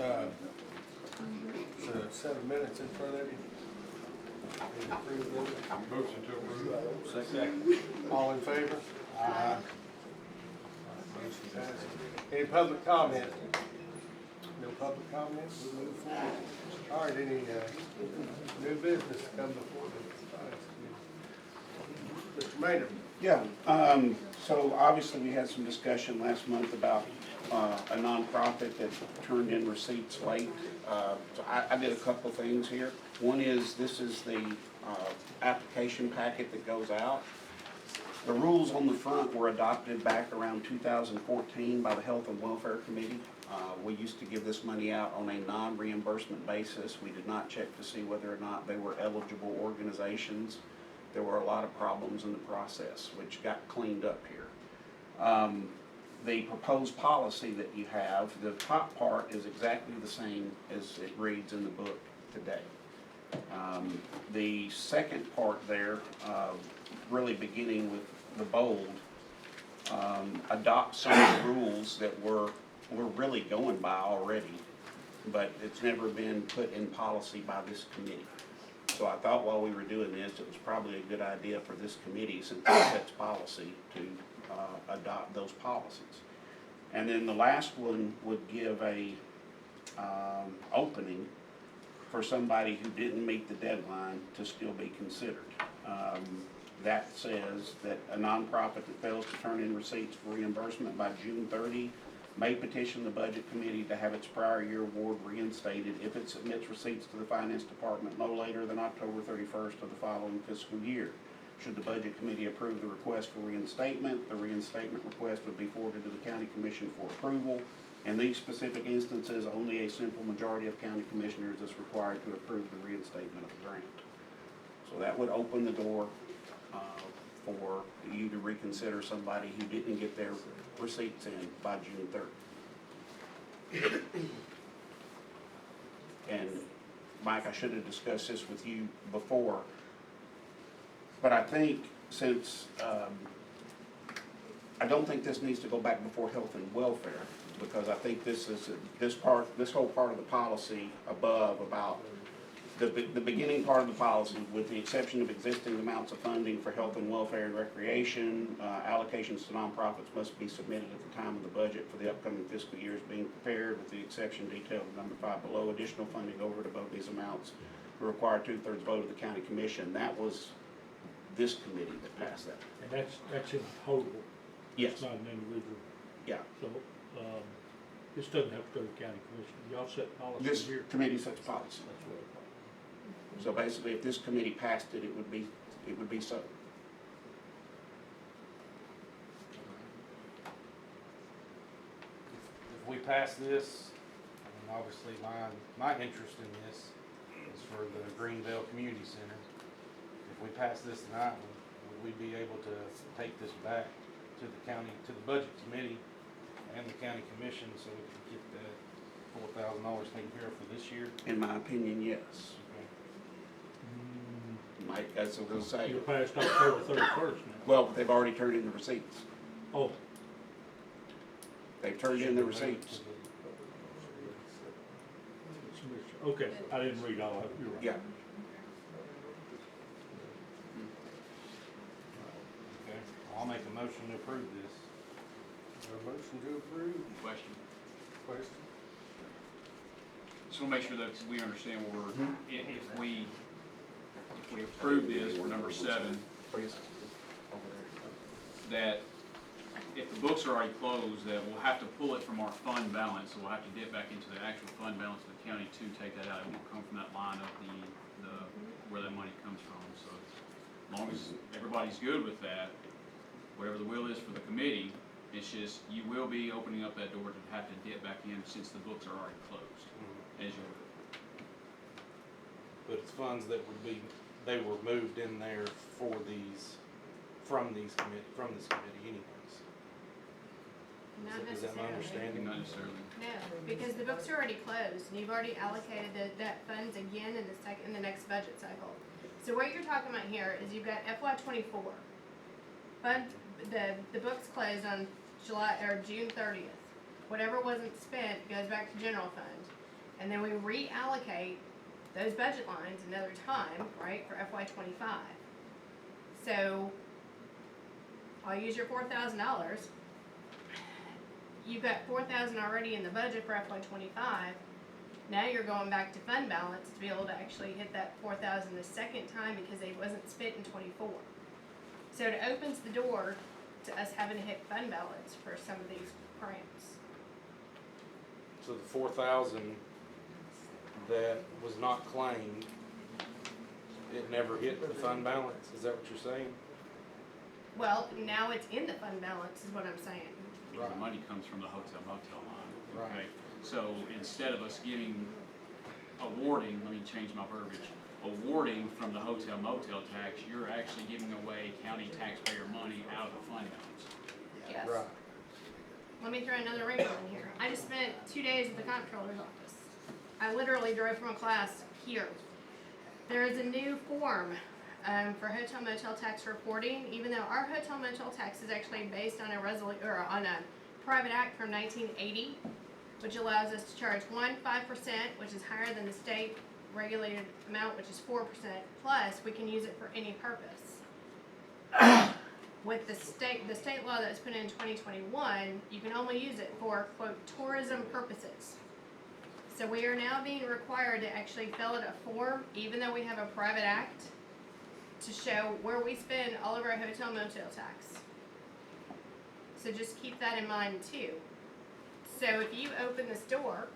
So 7 minutes in front of you. Need to approve those. Motion to approve. Second. All in favor? Aye. Motion passes. Any public comment? No public comments, we'll move forward. All right, any new business to come before the finance committee? Mr. Maynard? Yeah, so obviously we had some discussion last month about a nonprofit that turned in receipts late. So I did a couple things here. One is, this is the application packet that goes out. The rules on the front were adopted back around 2014 by the Health and Welfare Committee. We used to give this money out on a non-reimbursement basis. We did not check to see whether or not they were eligible organizations. There were a lot of problems in the process, which got cleaned up here. The proposed policy that you have, the top part is exactly the same as it reads in the book today. The second part there, really beginning with the bold, adopts some of the rules that we're really going by already, but it's never been put in policy by this committee. So I thought while we were doing this, it was probably a good idea for this committee, since it sets policy, to adopt those policies. And then the last one would give a opening for somebody who didn't meet the deadline to still be considered. That says that a nonprofit that fails to turn in receipts for reimbursement by June 30 may petition the budget committee to have its prior year award reinstated if it submits receipts to the finance department no later than October 31st of the following fiscal year. Should the budget committee approve the request for reinstatement, the reinstatement request would be forwarded to the county commission for approval. In these specific instances, only a simple majority of county commissioners is required to approve the reinstatement of the grant. So that would open the door for you to reconsider somebody who didn't get their receipts in by June 3rd. And Mike, I should have discussed this with you before, but I think since, I don't think this needs to go back before health and welfare, because I think this is, this whole part of the policy above about the beginning part of the policy, with the exception of existing amounts of funding for health and welfare and recreation, allocations to nonprofits must be submitted at the time of the budget for the upcoming fiscal years being prepared, with the exception detailed in number 5 below. Additional funding over and above these amounts will require 2/3 vote of the county commission. That was this committee that passed that. And that's in total. Yes. It's not an individual. Yeah. So, this doesn't have to go to the county commission. Y'all set policy This here. committee sets policy. That's what I thought. So basically, if this committee passed it, it would be so. If we pass this, I mean, obviously my interest in this is for the Greenville Community Center. If we pass this tonight, would we be able to take this back to the county, to the budget committee and the county commission, so we can get that $4,000 taken care of for this year? In my opinion, yes. Mike, that's what I was saying. You're past October 31st now. Well, they've already turned in the receipts. Oh. They've turned in the receipts. Okay, I didn't read all of it. You're right. Yeah. Okay, I'll make a motion to approve this. A motion to approve. Question. Question? Just want to make sure that we understand what we're, if we approve this for number 7, that if the books are already closed, that we'll have to pull it from our fund balance, so we'll have to dip back into the actual fund balance of the county to take that out. It won't come from that line of the where that money comes from. So as long as everybody's good with that, whatever the will is for the committee, it's just you will be opening up that door to have to dip back in since the books are already closed, as you would. But it's funds that would be, they were moved in there for these, from this committee anyways. Not Is that my necessarily. understanding? Not necessarily. No, because the books are already closed, and you've already allocated that funds again in the next budget cycle. So what you're talking about here is you've got FY24. The books closed on June 30th. Whatever wasn't spent goes back to general fund. And then we reallocate those budget lines another time, right, for FY '25. So, I'll use your $4,000. You've got $4,000 already in the budget for FY '25. Now you're going back to fund balance to be able to actually hit that 4,000 the second time because it wasn't spent in '24. So it opens the door to us having to hit fund balance for some of these grants. So the 4,000 that was not claimed, it never hit the fund balance, is that what you're saying? Well, now it's in the fund balance is what I'm saying. The money comes from the hotel motel line. Right. Okay? So instead of us awarding, let me change my verbiage, awarding from the hotel motel tax, you're actually giving away county taxpayer money out of the fund balance. Yes. Right. Let me throw another wrinkle in here. I just spent 2 days at the comptroller's office. I literally drove from a class here. There is a new form for hotel motel tax reporting, even though our hotel motel tax is actually based on on a private act from 1980, which allows us to charge 5%, which is higher than the state regulated amount, which is 4%, plus we can use it for any purpose. With the state law that was put in 2021, you can only use it for, quote, tourism purposes. So we are now being required to actually fill out a form, even though we have a private act, to show where we spend all of our hotel motel tax. So just keep that in mind too. So if you open this door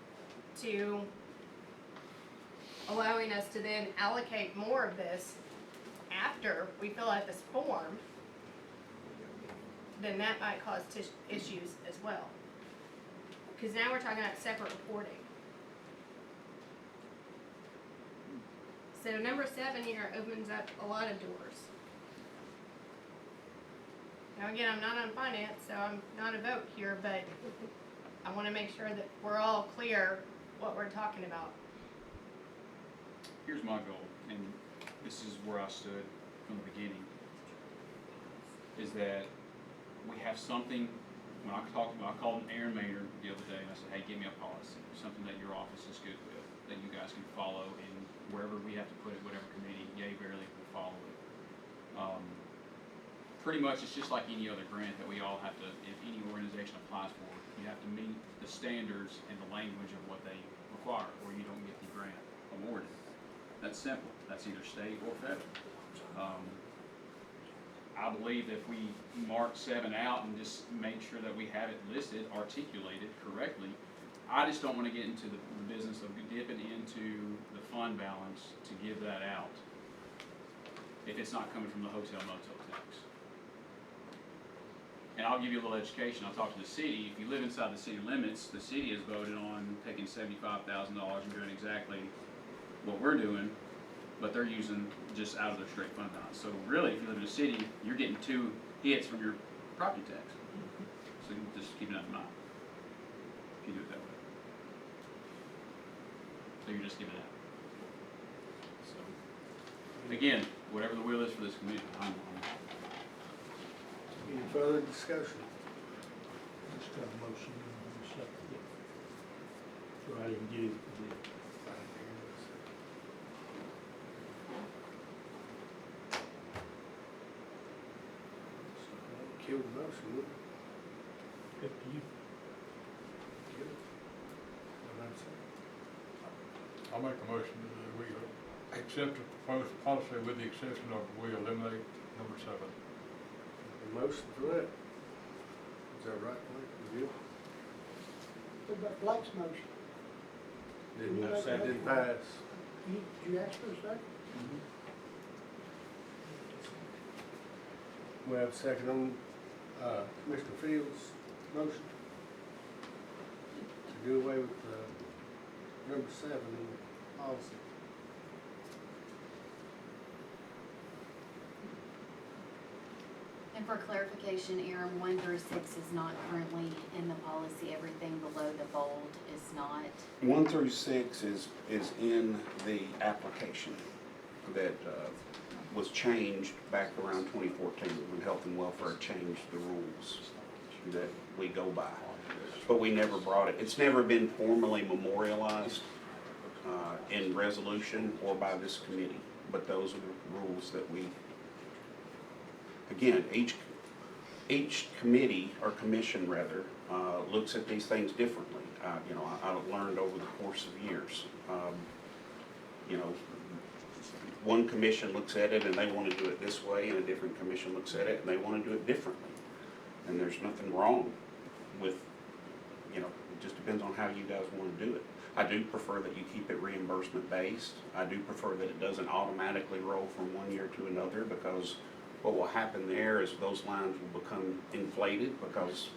to allowing us to then allocate more of this after we fill out this form, then that might cause issues as well. Because now we're talking about separate reporting. So number 7 here opens up a lot of doors. Now again, I'm not on finance, so I'm not a vote here, but I want to make sure that we're all clear what we're talking about. Here's my goal, and this is where I stood from the beginning, is that we have something. When I called Aaron Maynard the other day and I said, hey, give me a policy, something that your office is good with, that you guys can follow, and wherever we have to put it, whatever committee, yay, barely, will follow it. Pretty much it's just like any other grant that we all have to, if any organization applies for, you have to meet the standards and the language of what they require, or you don't get the grant awarded. That's simple. That's either state or federal. I believe that if we mark 7 out and just make sure that we have it listed, articulated correctly, I just don't want to get into the business of dipping into the fund balance to give that out if it's not coming from the hotel motel tax. And I'll give you a little education. I'll talk to the city. If you live inside the city limits, the city has voted on taking $75,000 and doing exactly what we're doing, but they're using just out of their straight fund balance. So really, if you live in a city, you're getting 2 hits from your property tax. So just keep that in mind if you do it that way. So you're just giving out. So again, whatever the will is for this committee, I'm Any further discussion? Just got a motion and a second. So I didn't get it. Kill the motion, wouldn't it? Up to you. Kill it. What I'm saying. I'll make a motion that we accept the proposed policy with the exception of we eliminate number 7. A motion for that. Is that right, Blake? You good? What about Blake's motion? Didn't pass. Did you ask for a second? We have a second on Commissioner Fields' motion to do away with number 7 in the policy. And for clarification, Aaron, 1 through 6 is not currently in the policy. Everything below the bold is not. 1 through 6 is in the application that was changed back around 2014 when Health and Welfare changed the rules that we go by. But we never brought it. It's never been formally memorialized in resolution or by this committee. But those are the rules that we, again, each committee, or commission rather, looks at these things differently. You know, I've learned over the course of years. You know, one commission looks at it and they want to do it this way, and a different commission looks at it and they want to do it differently. And there's nothing wrong with, you know, it just depends on how you guys want to do it. I do prefer that you keep it reimbursement based. I do prefer that it doesn't automatically roll from one year to another, because what will happen there is those lines will become inflated, because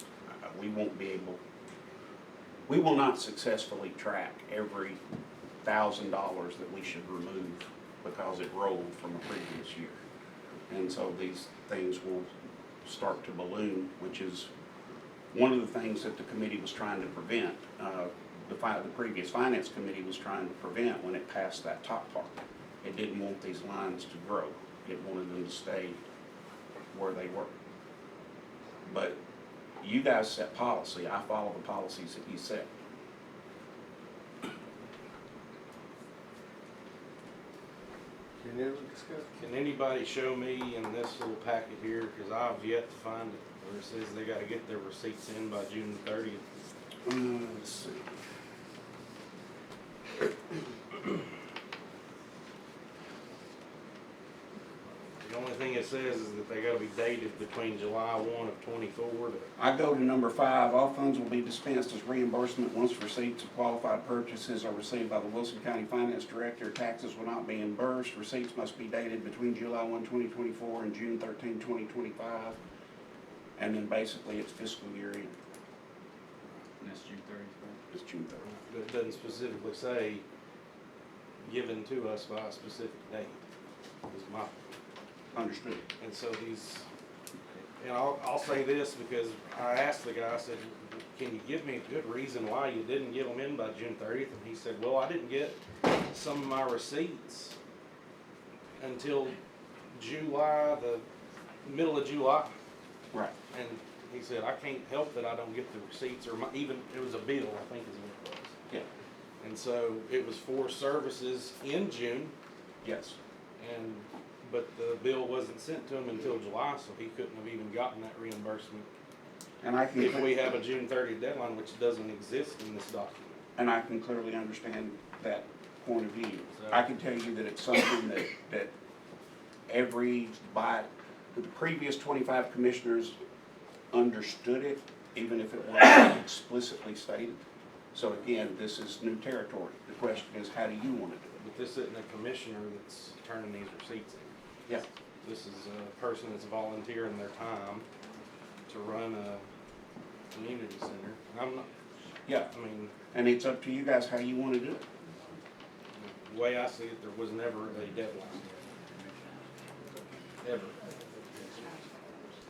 we won't be able, we will not successfully track every $1,000 that we should remove because it rolled from a previous year. And so these things will start to balloon, which is one of the things that the committee was trying to prevent. The previous finance committee was trying to prevent when it passed that top part. It didn't want these lines to grow. It wanted them to stay where they were. But you guys set policy. I follow the policies that you set. Any other discussion? Can anybody show me in this little packet here, because I've yet to find it, where it says they gotta get their receipts in by June 30th? Let's see. The only thing it says is that they gotta be dated between July 1 of 24 to, I go to number 5, all funds will be dispensed as reimbursement once receipts of qualified purchases are received by the Wilson County Finance Director. Taxes will not be reimbursed. Receipts must be dated between July 1, 2024 and June 13, 2025. And then basically it's fiscal year end. And that's June 30th, It's June 30. but it doesn't specifically say given to us by a specific date, is my. Understood. And so these, and I'll say this because I asked the guy, I said, can you give me a good reason why you didn't get them in by June 30th? And he said, well, I didn't get some of my receipts until July, the middle of July. Right. And he said, I can't help that I don't get the receipts, or even, it was a bill, I think is what it was. Yeah. And so it was for services in June, Yes. but the bill wasn't sent to him until July, so he couldn't have even gotten that reimbursement And I can. if we have a June 30th deadline, which doesn't exist in this document. And I can clearly understand that point of view. So- I can tell you that it's something that the previous 25 commissioners understood it, even if it wasn't explicitly stated. So again, this is new territory. The question is, how do you want to do it? But this isn't a commissioner that's turning these receipts in. Yeah. This is a person that's volunteering their time to run a community center. And I'm not, Yeah, I mean, and it's up to you guys how you want to do it. the way I see it, there was never a deadline. Ever.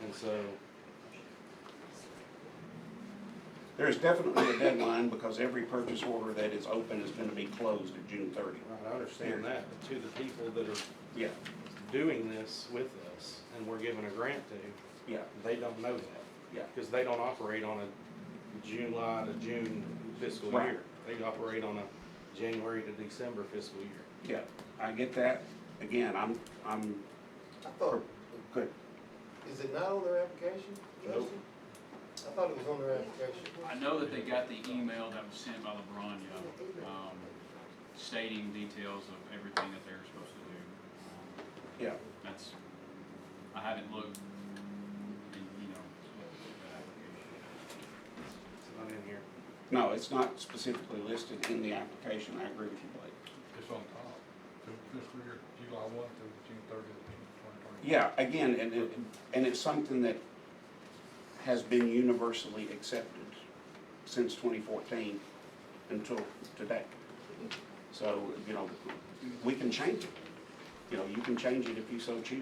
And so, There's definitely a deadline because every purchase order that is open is going to be closed at June 30. right, I understand that, but to the people that are Yeah, doing this with us and we're giving a grant to, yeah, they don't know that. yeah. Because they don't operate on a July to June fiscal Right. year. They operate on a January to December fiscal year. Yeah, I get that. Again, I'm I thought, good. is it not on their application, Nope. Justin? I thought it was on their application. I know that they got the email that was sent by LeBron, stating details of everything that they're supposed to do. Yeah, That's, I haven't looked, in, that application. It's not in here. no, it's not specifically listed in the application. I agree with you, Blake. It's on top, fiscal year July 1 through June 30th, 2020. Yeah, again, and it's something that has been universally accepted since 2014 until today. So, we can change it. You can change it if you so choose.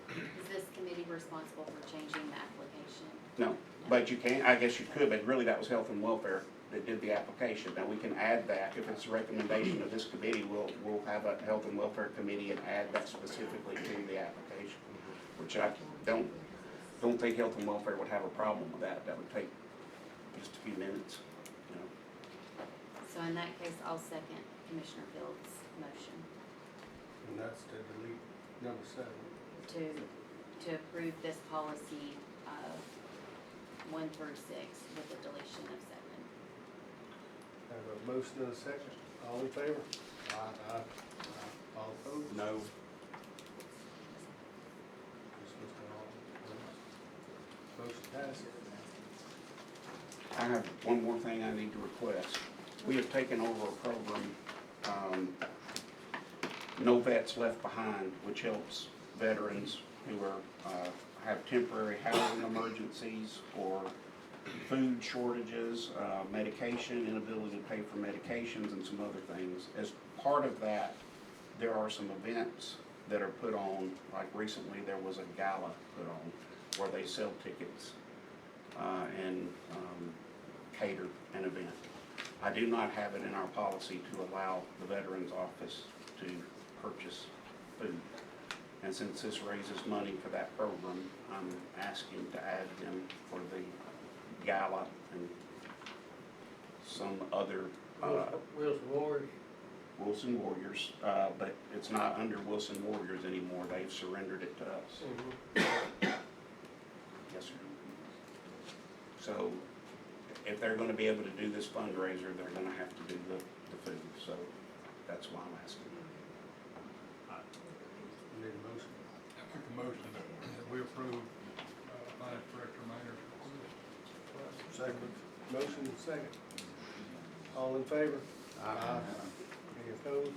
Is this committee responsible for changing the application? No, but you can, I guess you could, but really that was Health and Welfare that did the application. Now, we can add that, if it's a recommendation of this committee, we'll have a Health and Welfare Committee and add that specifically to the application, which I don't think Health and Welfare would have a problem with that. That would take just a few minutes, So in that case, I'll second Commissioner Field's motion And that's to delete number 7. to approve this policy of 1 through 6 with the deletion of 7. Have a motion and a second. All in favor? Aye. All opposed? No. Mr. Hall. Motion passes. I have one more thing I need to request. We have taken over a program, No Vets Left Behind, which helps veterans who are, have temporary housing emergencies or food shortages, medication, inability to pay for medications and some other things. As part of that, there are some events that are put on, like recently there was a gala put on where they sell tickets and cater an event. I do not have it in our policy to allow the Veterans Office to purchase food. And since this raises money for that program, I'm asking to add them for the gala and some other Wilson Warriors. Wilson Warriors, but it's not under Wilson Warriors anymore. They've surrendered it to us. Yes, sir. So if they're gonna be able to do this fundraiser, they're gonna have to do the food, so that's why I'm asking. Need a motion? I make a motion that we approve, Finance Director Maynard's request. Second. Motion and second. All in favor? Aye. Any opposed?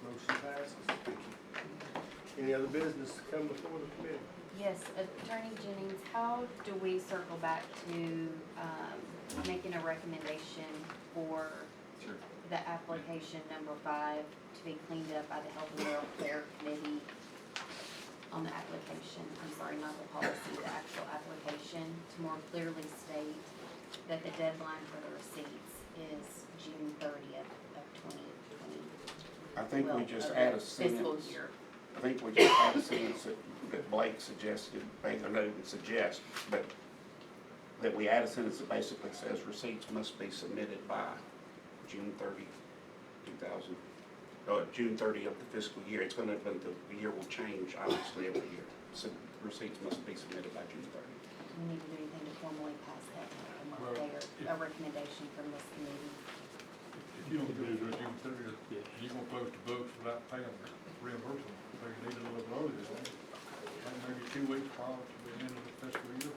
Motion passes. Any other business to come before the committee? Yes, Attorney Jennings, how do we circle back to making a recommendation for Sure. the application number 5 to be cleaned up by the Health and Welfare Committee on the application? I'm sorry, not the policy, the actual application, to more clearly state that the deadline for the receipts is June 30th of 2020. I think we Well, just of add the a sentence. Fiscal year. I think we just add a sentence that Blake suggested, Baker didn't suggest, but that we add a sentence that basically says receipts must be submitted by June 30, 2000, June 30 of the fiscal year. It's gonna, but the year will change obviously every year. So receipts must be submitted by June 30. Do we need to do anything to formally pass that, Well, a recommendation from this committee? If you don't do it, June 30th, you're gonna close the books without paying reimbursement, so you need a little earlier, maybe 2 weeks prior to the end of the fiscal year.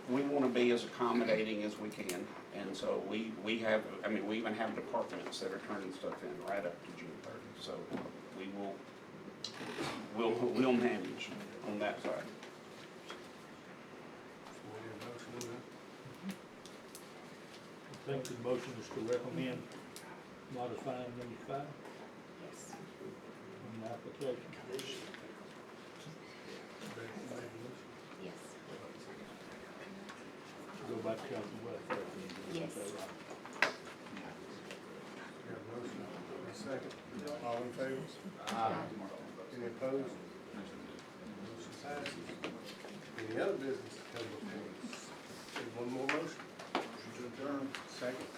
We want to be as accommodating as we can, and so we have, I mean, we even have departments that are turning stuff in right up to June 30. So we'll manage on that side. We need a motion on that? I think the motion is to recommend modifying number 5 Yes. on the application. Yes. Go back to Health and Welfare. Yes. Got a motion and a second. All in favor? Any opposed? Motion passes. Any other business to come before us? Need one more motion? To adjourn. Second.